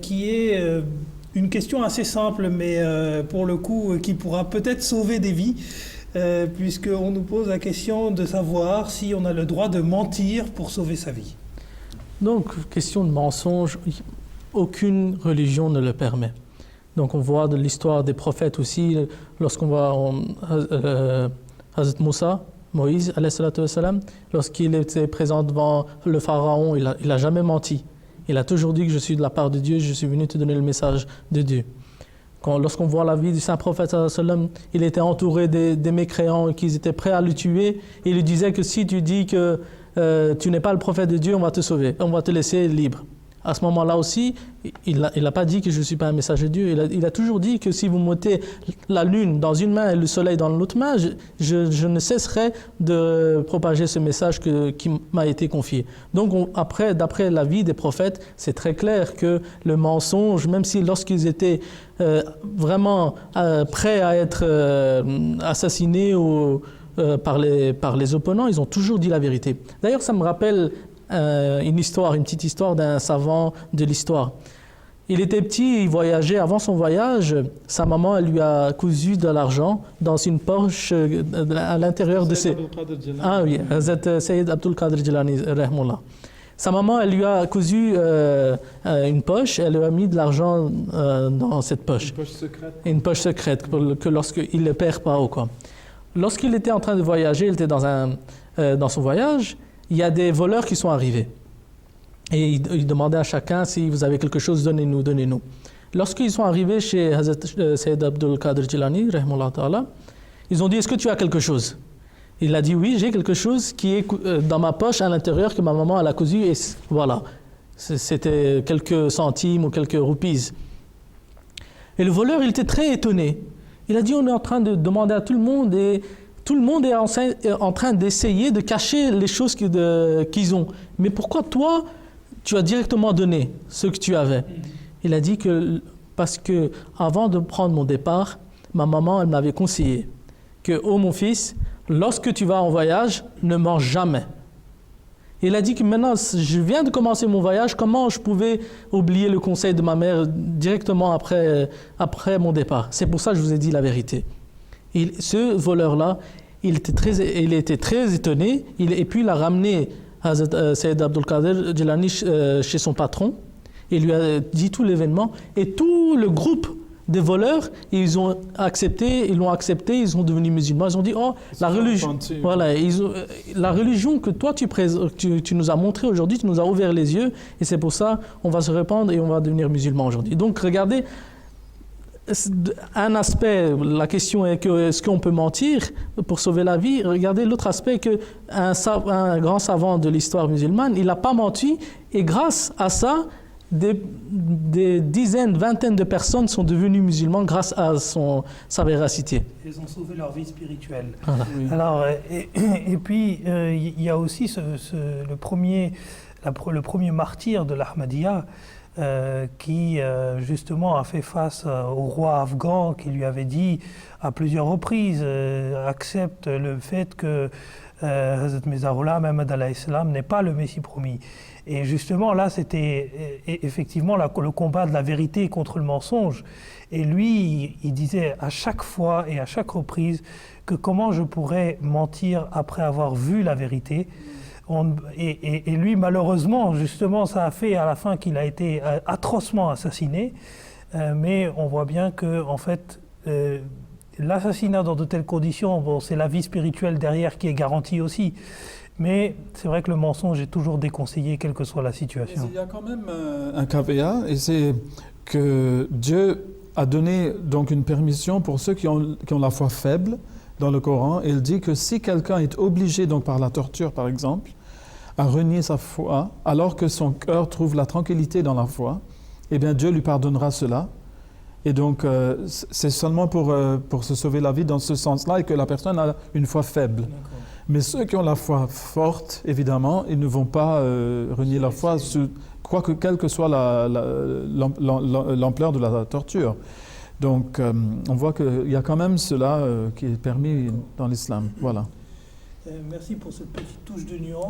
qui est une question assez simple, mais pour le coup, qui pourra peut-être sauver des vies, puisqu'on nous pose la question de savoir si on a le droit de mentir pour sauver sa vie. Donc, question de mensonge, aucune religion ne le permet. Donc, on voit de l'histoire des prophètes aussi, lorsqu'on voit Hazrat Moussa, Moïse, lorsqu'il était présent devant le pharaon, il a jamais menti. Il a toujours dit que je suis de la part de Dieu, je suis venu te donner le message de Dieu. Lorsqu'on voit la vie du saint prophète, il était entouré des mécréants et qu'ils étaient prêts à le tuer. Il lui disait que si tu dis que tu n'es pas le prophète de Dieu, on va te sauver, on va te laisser libre. À ce moment-là aussi, il n'a pas dit que je ne suis pas un messager de Dieu. Il a toujours dit que si vous mettez la lune dans une main et le soleil dans l'autre main, je ne cesserai de propager ce message qui m'a été confié. Donc d'après la vie des prophètes, c'est très clair que le mensonge, même si lorsqu'ils étaient vraiment prêts à être assassinés par les opponents, ils ont toujours dit la vérité. D'ailleurs, ça me rappelle une petite histoire d'un savant de l'histoire. Il était petit, il voyageait. Avant son voyage, sa maman elle lui a cousu de l'argent dans une poche à l'intérieur de ses... Ah oui, Sayyid Abdul Qadir Jilani, rahmullah. Sa maman, elle lui a cousu une poche, elle lui a mis de l'argent dans cette poche. Une poche secrète. Une poche secrète, que lorsqu'il ne le perd pas ou quoi. Lorsqu'il était en train de voyager, il était dans son voyage, il y a des voleurs qui sont arrivés. Et ils demandaient à chacun si vous avez quelque chose, donnez-nous, donnez-nous. Lorsqu'ils sont arrivés chez Hazrat Sayyid Abdul Qadir Jilani, rahimahullah ta'ala, ils ont dit, est-ce que tu as quelque chose? Il a dit, oui, j'ai quelque chose qui est dans ma poche à l'intérieur que ma maman elle a cousu. Et voilà, c'était quelques centimes ou quelques roupies. Et le voleur, il était très étonné. Il a dit, on est en train de demander à tout le monde et tout le monde est en train d'essayer de cacher les choses qu'ils ont. Mais pourquoi toi, tu as directement donné ce que tu avais? Il a dit que parce que avant de prendre mon départ, ma maman elle m'avait conseillé que, oh mon fils, lorsque tu vas en voyage, ne mange jamais. Il a dit que maintenant, je viens de commencer mon voyage, comment je pouvais oublier le conseil de ma mère directement après mon départ? C'est pour ça que je vous ai dit la vérité. Ce voleur-là, il était très étonné, et puis il a ramené Sayyid Abdul Qadir Jilani chez son patron, et lui a dit tout l'événement, et tout le groupe des voleurs, ils l'ont accepté, ils sont devenus musulmans, ils ont dit, oh, la religion, voilà, la religion que toi tu nous as montré aujourd'hui, tu nous as ouvert les yeux, et c'est pour ça on va se répandre et on va devenir musulmans aujourd'hui. Donc regardez, un aspect, la question est que est-ce qu'on peut mentir pour sauver la vie? Regardez l'autre aspect, que un grand savant de l'histoire musulmane, il n'a pas menti, et grâce à ça, des dizaines, vingtaines de personnes sont devenues musulmanes grâce à sa véracité. Ils ont sauvé leur vie spirituelle. Voilà. Oui. Alors, et puis, il y a aussi le premier martyr de l'Ahmadiyya, qui justement a fait face au roi afghan qui lui avait dit à plusieurs reprises accepte le fait que Hazrat Mirza Ghulam Ahmad alayhi salam n'est pas le Messie promis. Et justement là c'était effectivement le combat de la vérité contre le mensonge. Et lui il disait à chaque fois et à chaque reprise que comment je pourrais mentir après avoir vu la vérité. Et lui, malheureusement, justement, ça a fait à la fin qu'il a été atrocement assassiné. Mais on voit bien que, en fait, l'assassinat dans de telles conditions, bon, c'est la vie spirituelle derrière qui est garantie aussi. Mais c'est vrai que le mensonge est toujours déconseillé, quelle que soit la situation. Il y a quand même un caveat, et c'est que Dieu a donné donc une permission pour ceux qui ont la foi faible. Dans le Coran, il dit que si quelqu'un est obligé, donc par la torture par exemple, à renier sa foi, alors que son cœur trouve la tranquillité dans la foi, eh bien Dieu lui pardonnera cela. Et donc c'est seulement pour se sauver la vie dans ce sens-là, et que la personne a une foi faible. D'accord. Mais ceux qui ont la foi forte, évidemment, ils ne vont pas renier leur foi, quelle que soit l'ampleur de la torture. Donc, on voit qu'il y a quand même cela qui est permis dans l'islam. Voilà. Merci pour cette petite touche de nuance.